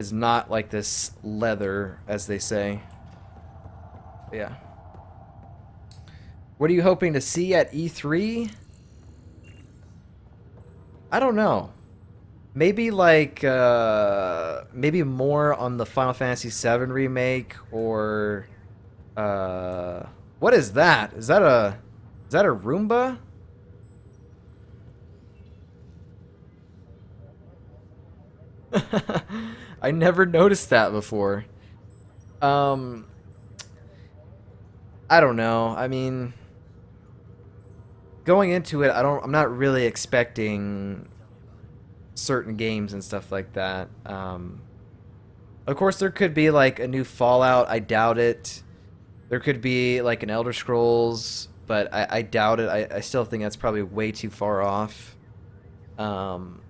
is not like this leather, as they say. But yeah. What are you hoping to see at E3? I don't know. Maybe like maybe more on the Final Fantasy VII remake or uh what is that? Is that a Roomba? I never noticed that before. Um I don't know. I mean, going into it, I'm not really expecting certain games and stuff like that. Of course there could be like a new Fallout. I doubt it. There could be like an Elder Scrolls, but I doubt it. I still think that's probably way too far off. Um,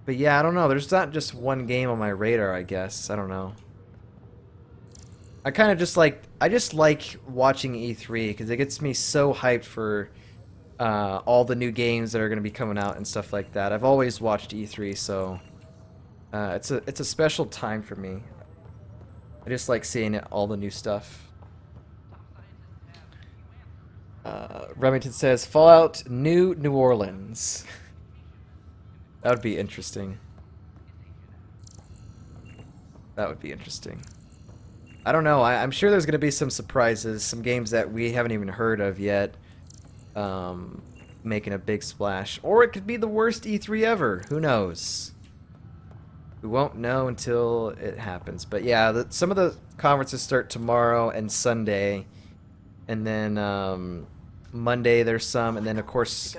but yeah, I don't know. There's not just one game on my radar, I guess. I don't know. I just like watching E3 because it gets me so hyped for all the new games that are going to be coming out and stuff like that. I've always watched E3, so it's a special time for me. I just like seeing all the new stuff. Remington says Fallout New Orleans. That would be interesting. That would be interesting. I don't know. I'm sure there's going to be some surprises, some games that we haven't even heard of yet, um, making a big splash. Or it could be the worst E3 ever. Who knows? We won't know until it happens. But yeah, some of the conferences start tomorrow and Sunday. And then Monday there's some. And then, of course,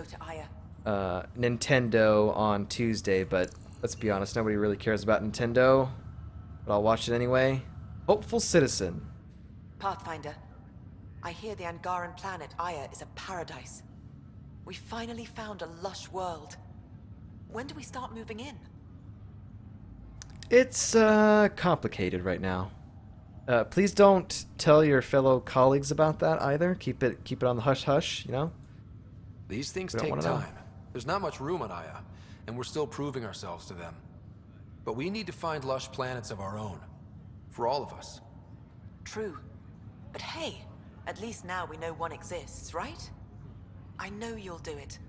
Nintendo on Tuesday. But let's be honest, nobody really cares about Nintendo. But I'll watch it anyway. Hopeful Citizen. Pathfinder, I hear the Angaran planet Aya is a paradise. We finally found a lush world. When do we start moving in? It's complicated right now. Please don't tell your fellow colleagues about that either. Keep it on the hush hush. You know. These things We don't take want to know. time. There's not much room on Aya, and we're still proving ourselves to them. But we need to find lush planets of our own. For all of us. True. But hey, at least now we know one exists, right? I know you'll do it.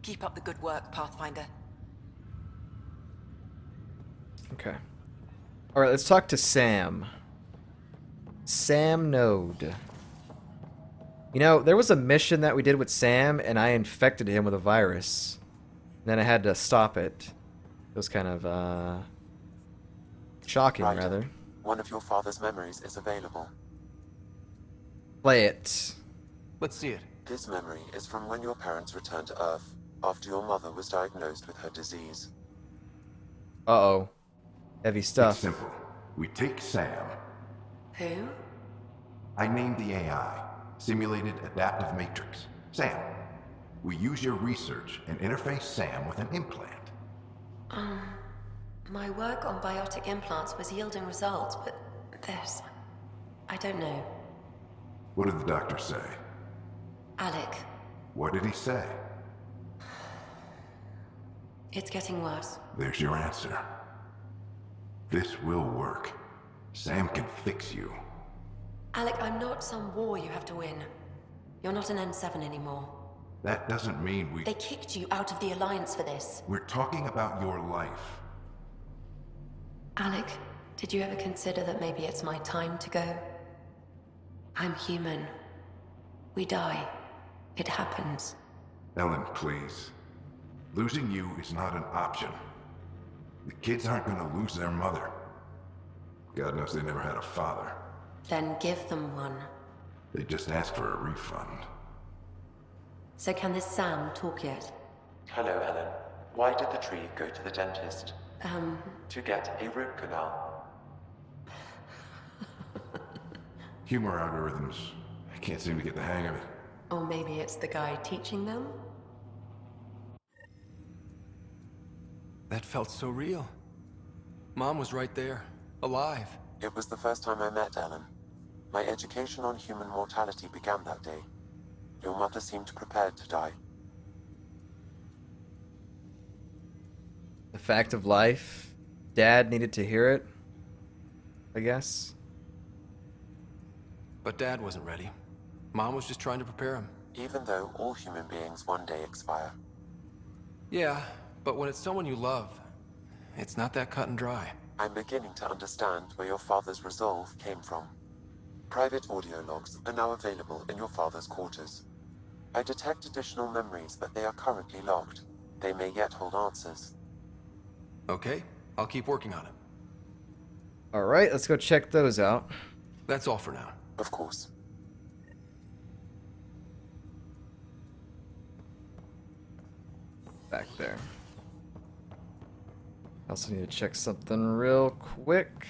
Keep up the good work, Pathfinder. Okay. All right. Let's talk to Sam. Sam Node. You know, there was a mission that we did with Sam, and I infected him with a virus. And then I had to stop it. It was kind of shocking, Right. rather. One of your father's memories is available. Play it. Let's see it. This memory is from when your parents returned to Earth after your mother was diagnosed with her disease. Uh-oh. Heavy It's stuff. simple. We take Sam. Who? I named the AI, Simulated Adaptive Matrix. Sam. We use your research and interface Sam with an implant. My work on biotic implants was yielding results, but this... I don't know. What did the doctor say? Alec, What did he say? it's getting worse. There's your answer. This will work. Sam can fix you. Alec, I'm not some war you have to win. You're not an N7 anymore. That doesn't mean we... They kicked you out of the Alliance for this. We're talking about your life. Alec, did you ever consider that maybe it's my time to go? I'm human. We die. It happens. Ellen, please. Losing you is not an option. The kids aren't gonna lose their mother. God knows they never had a father. Then give them one. They just asked for a refund. So can this Sam talk yet? Hello, Ellen. Why did the tree go to the dentist? To get a root canal. Humor algorithms. I can't seem to get the hang of it. Or maybe it's the guy teaching them? That felt so real. Mom was right there, alive. It was the first time I met Ellen. My education on human mortality began that day. Your mother seemed prepared to die. The fact of life. Dad needed to hear it, I guess. But Dad wasn't ready. Mom was just trying to prepare him. Even though all human beings one day expire. Yeah, but when it's someone you love, it's not that cut and dry. I'm beginning to understand where your father's resolve came from. Private audio logs are now available in your father's quarters. I detect additional memories, but they are currently logged. They may yet hold answers. Okay, I'll keep working on it. Alright, let's go check those out. That's all for now. Of course. Back there. I also need to check something real quick.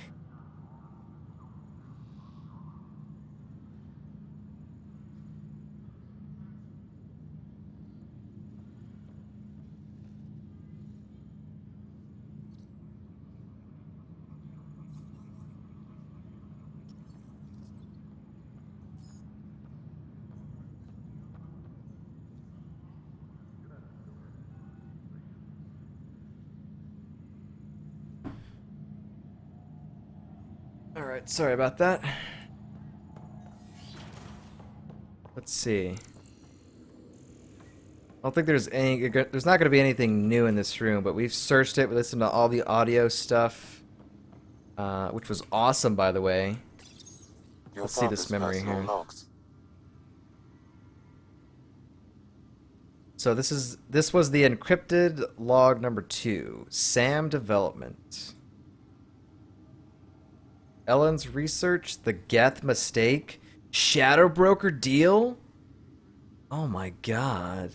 Alright, sorry about that. Let's see. I don't think there's there's not going to be anything new in this room, but we've searched it. We listened to all the audio stuff, which was awesome, by the way. Your Let's see this father's memory personal here. logs. So this was the encrypted log number 2, Sam development. Ellen's research, the Geth mistake, Shadow Broker deal. Oh my god.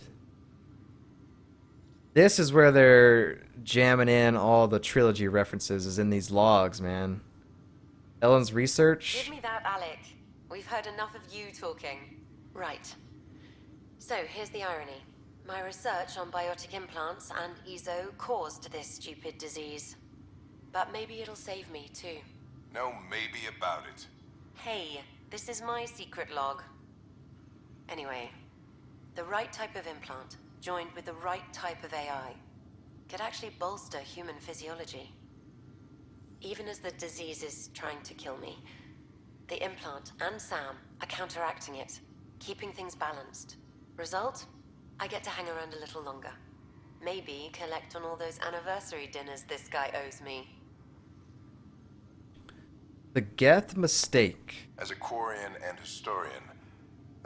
This is where they're jamming in all the trilogy references, is in these logs, man. Ellen's research. Give me that, Alec. We've heard enough of you talking. Right. So, here's the irony. My research on biotic implants and EZO caused this stupid disease. But maybe it'll save me, too. No maybe about it. Hey, this is my secret log. Anyway, the right type of implant, joined with the right type of AI, could actually bolster human physiology. Even as the disease is trying to kill me, the implant and Sam are counteracting it, keeping things balanced. Result? I get to hang around a little longer. Maybe collect on all those anniversary dinners this guy owes me. The Geth mistake. As a Quarian and historian,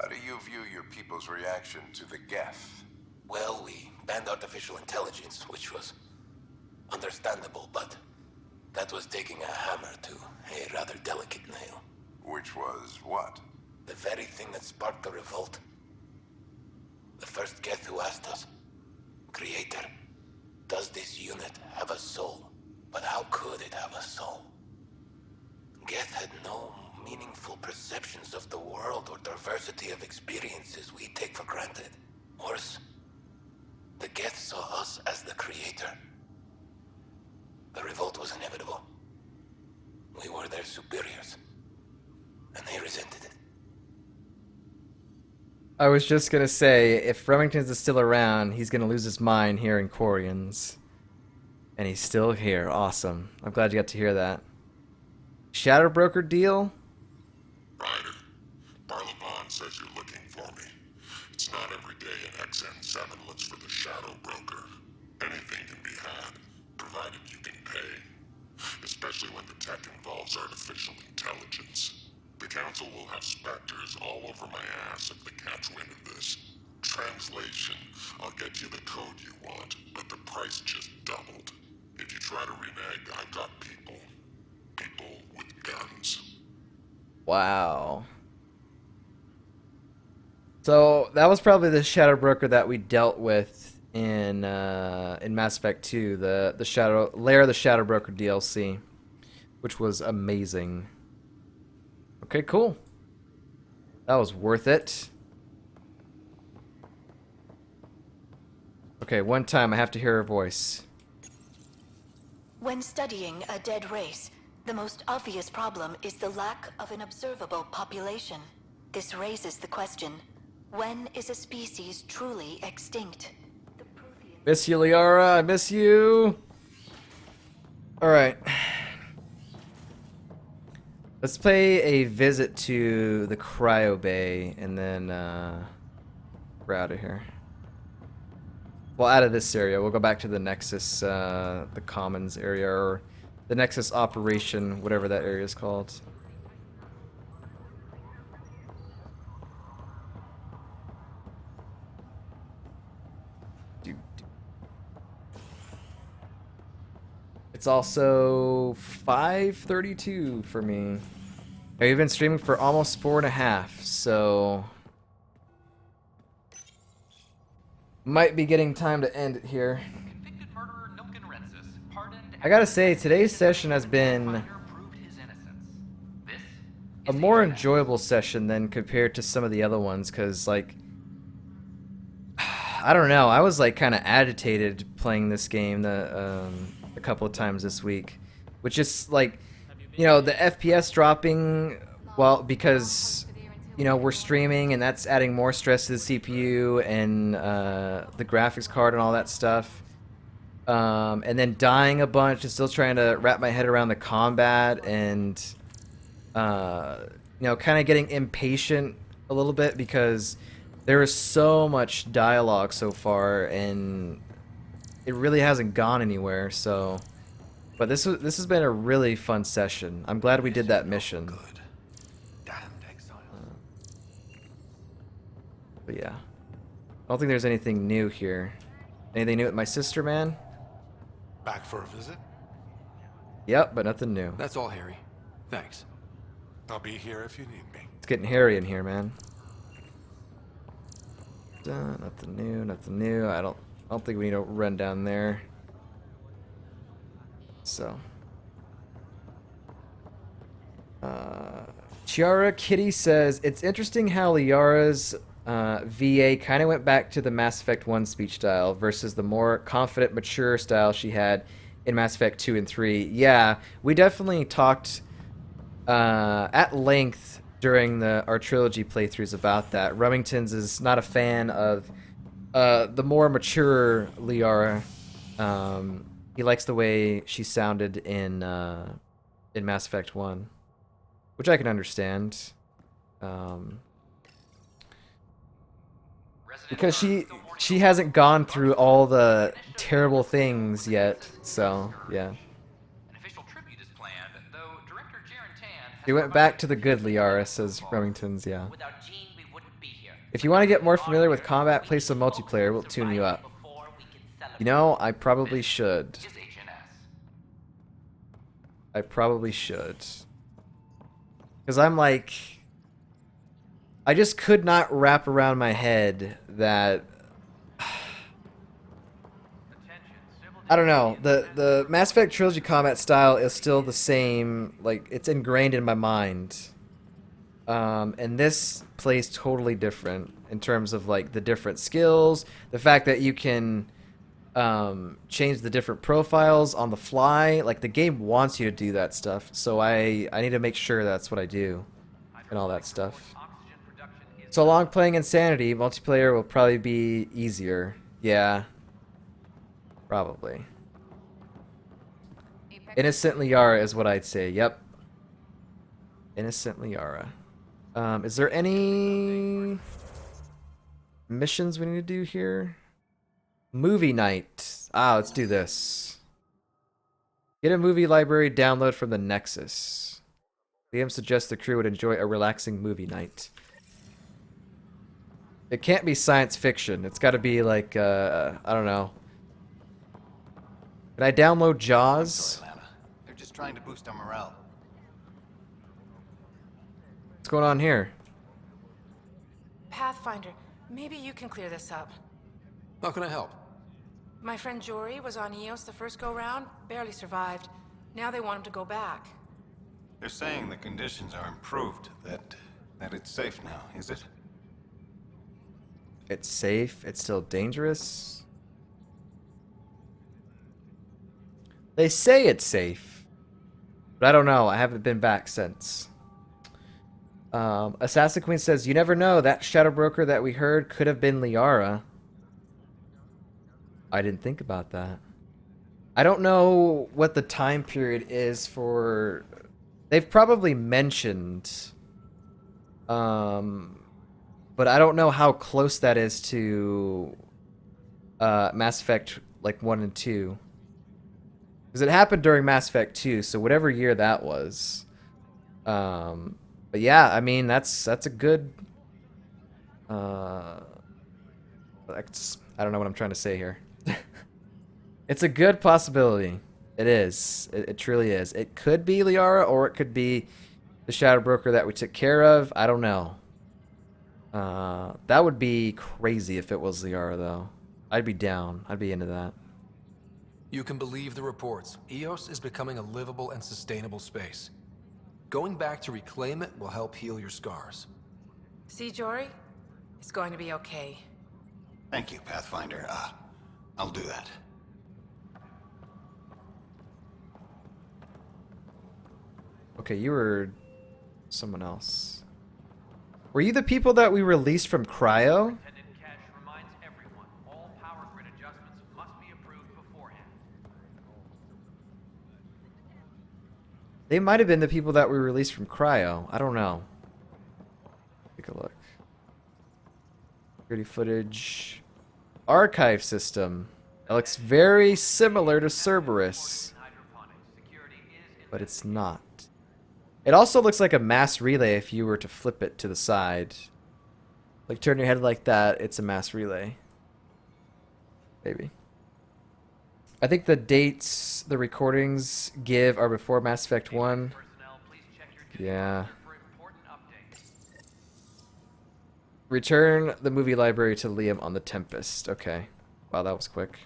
how do you view your people's reaction to the Geth? Well, we banned artificial intelligence, which was understandable, but that was taking a hammer to a rather delicate nail. Which was what? The very thing that sparked the revolt. The first Geth who asked us, Creator, does this unit have a soul? But how could it have a soul? Geth had no meaningful perceptions of the world or diversity of experiences we take for granted. Worse, the Geth saw us as the Creator. The revolt was inevitable. We were their superiors, and they resented it. I was just gonna say, if Remington's is still around, he's gonna lose his mind hearing Quarians. And he's still here. Awesome. I'm glad you got to hear that. Shadow Broker deal? Ryder, Barlavon says you're looking for me. It's not every day an XN7 looks for the Shadow Broker. Anything can be had, provided you can pay. Especially when the tech involves artificial intelligence. The Council will have specters all over my ass if they catch wind of this. Translation, I'll get you the code you want, but the price just doubled. If you try to renege, I've got people. People with guns. Wow. So that was probably the Shadow Broker that we dealt with in Mass Effect 2, the Shadow Lair of the Shadow Broker DLC, which was amazing. Okay, cool. That was worth it. Okay, one time I have to hear her voice. When studying a dead race, the most obvious problem is the lack of an observable population. This raises the question, when is a species truly extinct? Miss you, Liara. I miss you. Alright. Let's play a visit to the Cryo Bay, and then we're out of here. Well, out of this area. We'll go back to the Nexus, the Commons area, or the Nexus Operation, whatever that area is called. It's also 5:32 for me. I've been streaming for almost 4.5, so might be getting time to end it here. I gotta say, today's session has been a more enjoyable session than compared to some of the other ones, because, like, I don't know, I was, like, kind of agitated playing this game a couple of times this week, which is, like, you know, the FPS dropping, well, because, you know, we're streaming, and that's adding more stress to the CPU and the graphics card and all that stuff. And then dying a bunch and still trying to wrap my head around the combat, and you know, kind of getting impatient a little bit because there is so much dialogue so far, and it really hasn't gone anywhere. So, but this has been a really fun session. I'm glad we did that mission. But yeah, I don't think there's anything new here. Anything new with my sister, man? Back for a visit? Yep, but nothing new. That's all, Harry. Thanks. I'll be here if you need me. It's getting hairy in here, man. Nothing new, nothing new. I don't think we need to run down there. So, Chiara Kitty says it's interesting how Liara's VA kind of went back to the Mass Effect 1 speech style versus the more confident, mature style she had in Mass Effect 2 and 3. Yeah, we definitely talked at length during our trilogy playthroughs about that. Remington's is not a fan of the more mature Liara. He likes the way she sounded in Mass Effect 1, which I can understand. Because she hasn't gone through all the terrible things yet, so yeah. He went back to the good Liara, says Remington's, yeah. If you want to get more familiar with combat, play some multiplayer, we'll tune you up. You know, I probably should. I probably should. Because I'm like, I just could not wrap around my head that, I don't know, the Mass Effect Trilogy combat style is still the same, like, it's ingrained in my mind. And this plays totally different in terms of, like, the different skills, the fact that you can change the different profiles on the fly. Like, the game wants you to do that stuff, so I need to make sure that's what I do and all that stuff. So long playing Insanity, multiplayer will probably be easier. Yeah. Probably. Innocent Liara is what I'd say. Yep. Innocent Liara. Is there any missions we need to do here? Movie night. Ah, let's do this. Get a movie library download from the Nexus. Liam suggests the crew would enjoy a relaxing movie night. It can't be science fiction. It's got to be like, I don't know. Can I download Jaws? They're just trying to boost our morale. What's going on here? Pathfinder, maybe you can clear this up. How can I help? My friend Jory was on Eos the first go-round, barely survived. Now they want him to go back. They're saying the conditions are improved, that it's safe now, is it? It's safe. It's still dangerous. They say it's safe, but I don't know. I haven't been back since. Assassin Queen says, you never know. That Shadow Broker that we heard could have been Liara. I didn't think about that. I don't know what the time period is for. They've probably mentioned, but I don't know how close that is to Mass Effect like 1 and 2. Because it happened during Mass Effect 2, so whatever year that was. But yeah, I mean that's a good. I don't know what I'm trying to say here. It's a good possibility. It is. It truly is. It could be Liara, or it could be the Shadow Broker that we took care of. I don't know. That would be crazy if it was Liara, though. I'd be down. I'd be into that. You can believe the reports. Eos is becoming a livable and sustainable space. Going back to reclaim it will help heal your scars. See, Jory? It's going to be okay. Thank you, Pathfinder. I'll do that. Okay, you were someone else. Were you the people that we released from cryo? They might have been the people that we released from cryo. I don't know. Take a look. Security footage. Archive system. It looks very similar to Cerberus. But it's not. It also looks like a mass relay if you were to flip it to the side. Like turn your head like that, it's a mass relay. Maybe. I think the dates the recordings give are before Mass Effect 1. Yeah. Return the movie library to Liam on the Tempest. Okay. Wow, that was quick.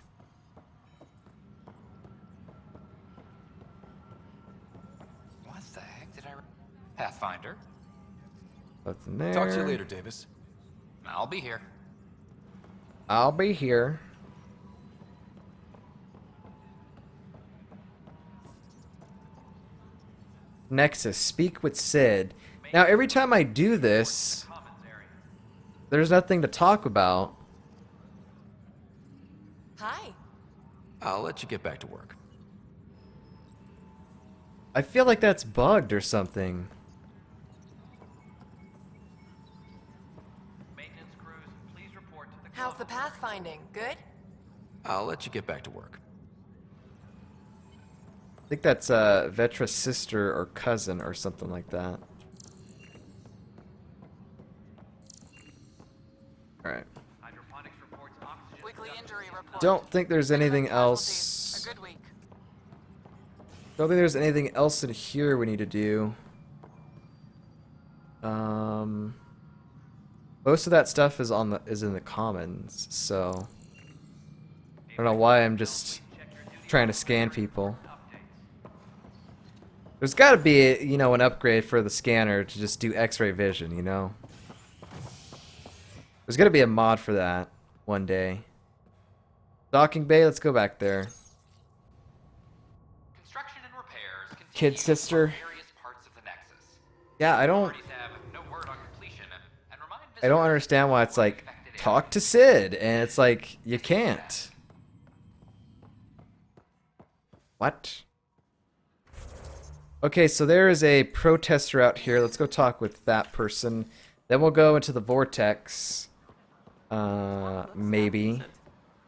What the heck did I... Pathfinder? Nothing there. Talk to you later, Davis. I'll be here. I'll be here. Nexus, speak with Sid. Now, every time I do this, there's nothing to talk about. Hi. I'll let you get back to work. I feel like that's bugged or something. How's the pathfinding? Good? I'll let you get back to work. I think that's Vetra's sister or cousin or something like that. Alright. Weekly injury report. Don't think there's anything else. A good week. Don't think there's anything else in here we need to do. Most of that stuff is in the commons, so I don't know why I'm just trying to scan people. There's got to be, you know, an upgrade for the scanner to just do X-ray vision, you know. There's got to be a mod for that one day. Docking bay, let's go back there. Construction and repairs Kid sister. various parts of the Nexus. Yeah, I don't understand why it's like talk to Sid and it's like you can't. What? Okay, so there is a protester out here. Let's go talk with that person. Then we'll go into the Vortex. Maybe.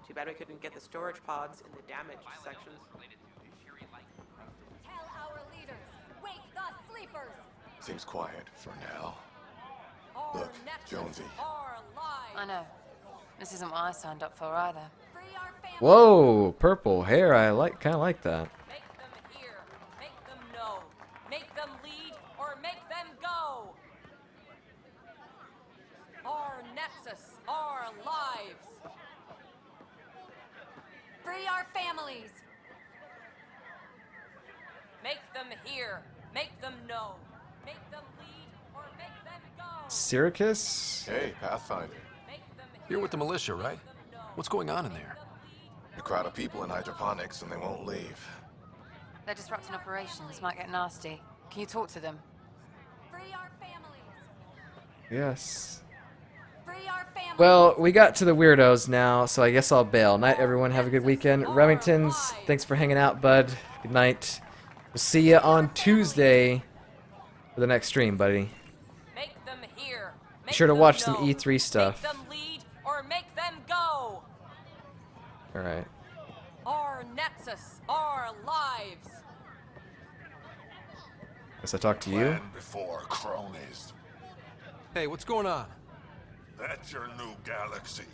Too bad we couldn't get the storage pods in the damaged sections. Tell our leaders, wake the sleepers. Seems quiet for now. Look, Jonesy. I know. This isn't what I signed up for either. Whoa, purple hair. I kind of like that. Make them hear, make them know, make them lead, or make them go. Our Nexus, our lives. Free our families. Make them hear, make them know, make them lead, or make them go. Syracuse? Hey, Pathfinder. You're with the militia, right? What's going on in there? A crowd of people in hydroponics and they won't leave. They're disrupting operations. Might get nasty. Can you talk to them? Free our families. Yes. Free our family. Well, we got to the weirdos now, so I guess I'll bail. Night, everyone. Have a good weekend. Remingtons, thanks for hanging out, bud. Good night. We'll see you on Tuesday for the next stream, buddy. Make them hear. Be sure to watch some E3 stuff. Make them lead or make them go. Alright. Our nexus, our lives. Guess I talk to you. Land before cronies. Hey, what's going on? That's your new galaxy.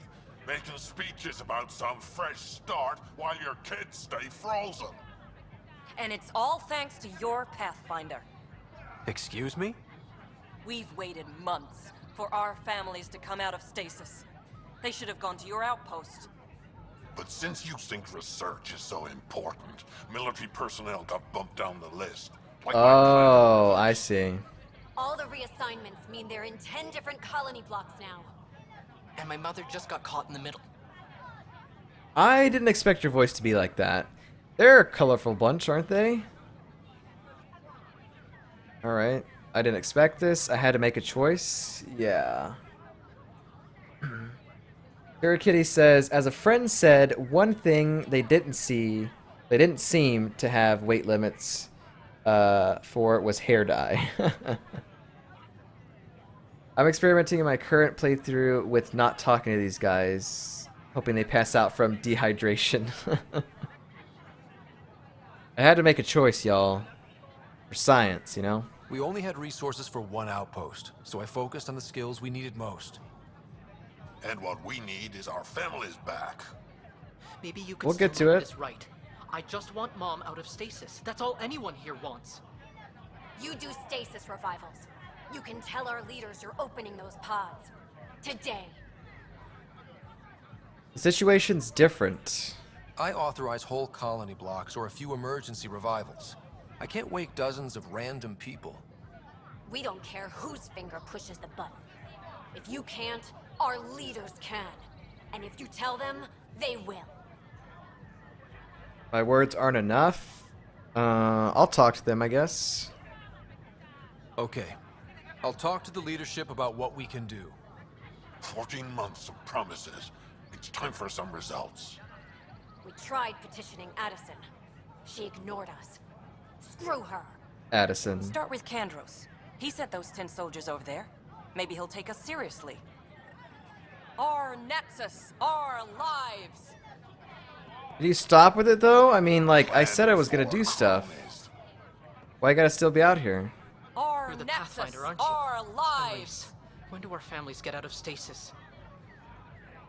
Making speeches about some fresh start while your kids stay frozen. And it's all thanks to your Pathfinder. Excuse me? We've waited months for our families to come out of stasis. They should have gone to your outpost. But since you think research is so important, military personnel got bumped down the list. Like Oh, I see. All the reassignments mean they're in 10 different colony blocks now. And my mother just got caught in the middle. I didn't expect your voice to be like that. They're a colorful bunch, aren't they? Alright. I didn't expect this. I had to make a choice. Yeah. Kitty says, as a friend said, one thing they didn't seem to have weight limits for was hair dye. I'm experimenting in my current playthrough with not talking to these guys, hoping they pass out from dehydration. I had to make a choice, y'all. For science, you know? We only had resources for one outpost, so I focused on the skills we needed most. And what we need is our families back. Maybe you could We'll get still to make it. this right. I just want Mom out of stasis. That's all anyone here wants. You do stasis revivals. You can tell our leaders you're opening those pods. Today. The situation's different. I authorize whole colony blocks or a few emergency revivals. I can't wake dozens of random people. We don't care whose finger pushes the button. If you can't, our leaders can. And if you tell them, they will. My words aren't enough. I'll talk to them, I guess. Okay. I'll talk to the leadership about what we can do. 14 months of promises. It's time for some results. We tried petitioning Addison. She ignored us. Screw her. Addison. Start with Kandros. He sent those 10 soldiers over there. Maybe he'll take us seriously. Our nexus, our lives. Did you stop with it, though? I mean, like, I said I was gonna do stuff. Why I gotta still be out here? Our You're the nexus, Pathfinder, aren't you? our lives. When do our families get out of stasis?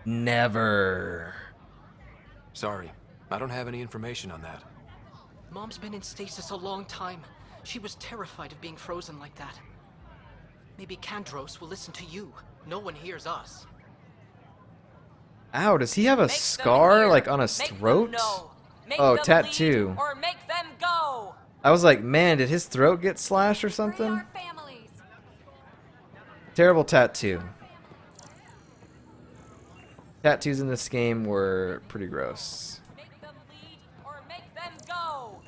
Never. Sorry, I don't have any information on that. Mom's been in stasis a long time. She was terrified of being frozen like that. Maybe Kandros will listen to you. No one hears us. Ow, does he have a Make them scar, hear. like, on his Make them throat? know. Make Oh, them tattoo. lead or make them go. I was like, man, did his throat get slashed or something? Our families. Terrible tattoo. Tattoos in this game were pretty gross. Make them lead or make them go.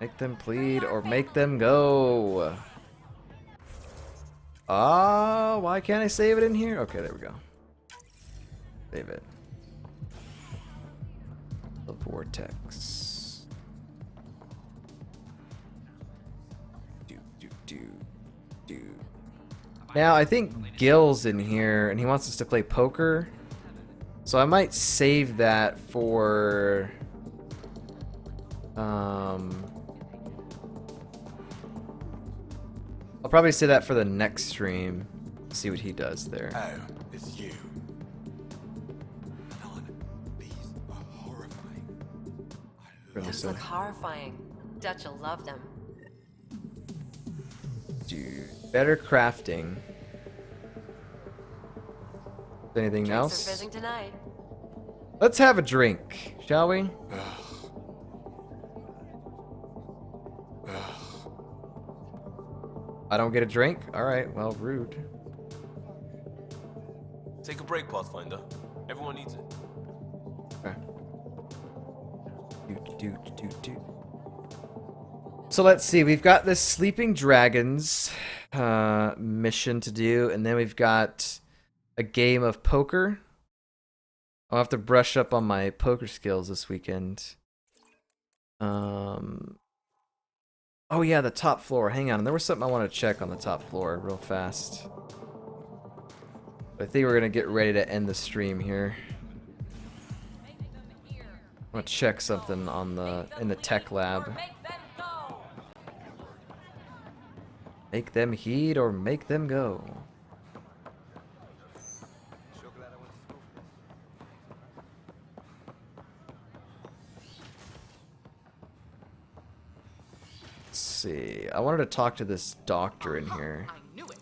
Make them plead or make them go. Ah, why can't I save it in here? Okay, there we go. Save it. The Vortex. Do. Now, I think Gil's in here, and he wants us to play poker. So I might save that for... I'll probably say that for the next stream. See what he does there. Oh, it's you. These are horrifying. Those look horrifying. Dutch will love them. Dude, better crafting. Anything Drinks are else? fizzing tonight. Let's have a drink, shall we? I don't get a drink? Alright, well, rude. Take a break, Pathfinder. Everyone needs it. Okay. So let's see. We've got this Sleeping Dragons mission to do, and then we've got a game of poker. I'll have to brush up on my poker skills this weekend. Oh yeah, the top floor. Hang on, there was something I want to check on the top floor real fast. I think we're gonna get ready to end the stream here. I'm gonna check something on in the tech lab. Make them heed or make them go. Let's see. I wanted to talk to this doctor in here. I knew it.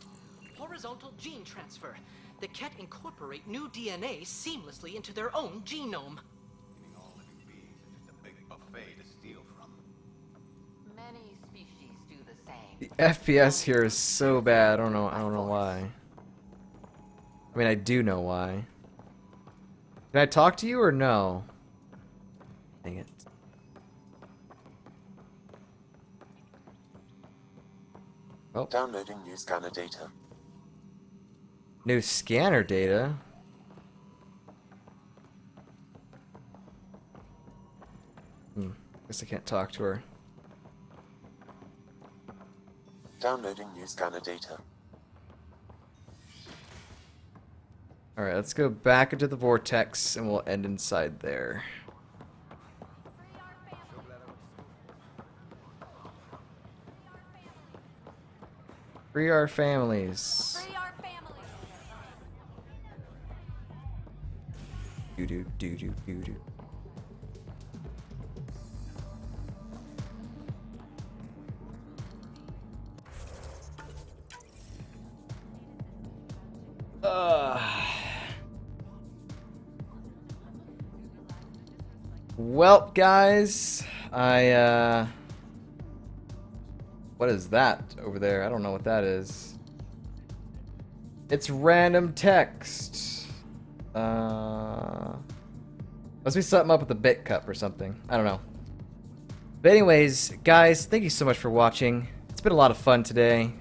Horizontal gene transfer. The Ket incorporate new DNA seamlessly into their own genome. All living beings are just a big buffet to steal from. Many species do the same. The FPS here is so bad. I don't know why. I mean, I do know why. Can I talk to you or no? Dang it. Oh. Downloading new scanner data. New scanner data? Guess I can't talk to her. Downloading new scanner data. Alright, let's go back into the Vortex and we'll end inside there. Free our families. Free our families. Do do do do do do. Well, guys, what is that over there? I don't know what that is. It's random text. Must be something up with the bit cup or something. I don't know. But anyways, guys, thank you so much for watching. It's been a lot of fun today.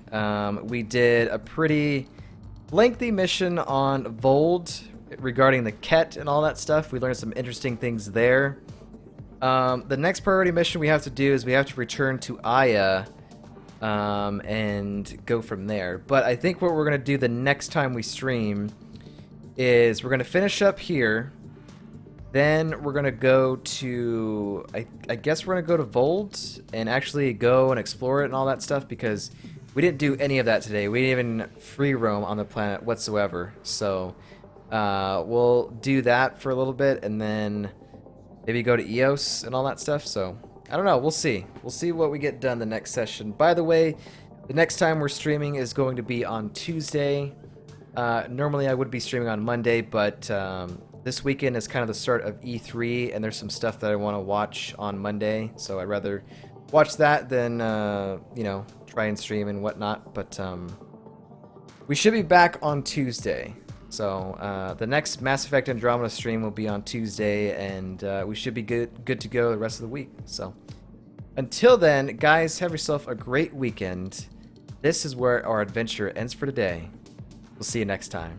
We did a pretty lengthy mission on Vold regarding the Ket and all that stuff. We learned some interesting things there. The next priority mission we have to do is we have to return to Aya and go from there. But I think what we're going to do the next time we stream is we're going to finish up here. Then we're going to go to, I guess we're going to go to Vold and actually go and explore it and all that stuff, because we didn't do any of that today. We didn't even free roam on the planet whatsoever. So we'll do that for a little bit and then maybe go to Eos and all that stuff. So I don't know. We'll see. We'll see what we get done the next session. By the way, the next time we're streaming is going to be on Tuesday. Normally I would be streaming on Monday, but this weekend is kind of the start of E3, and there's some stuff that I want to watch on Monday, so I'd rather watch that than, you know, try and stream and whatnot. But we should be back on Tuesday. So the next Mass Effect Andromeda stream will be on Tuesday, and we should be good to go the rest of the week. So until then, guys, have yourself a great weekend. This is where our adventure ends for today. We'll see you next time.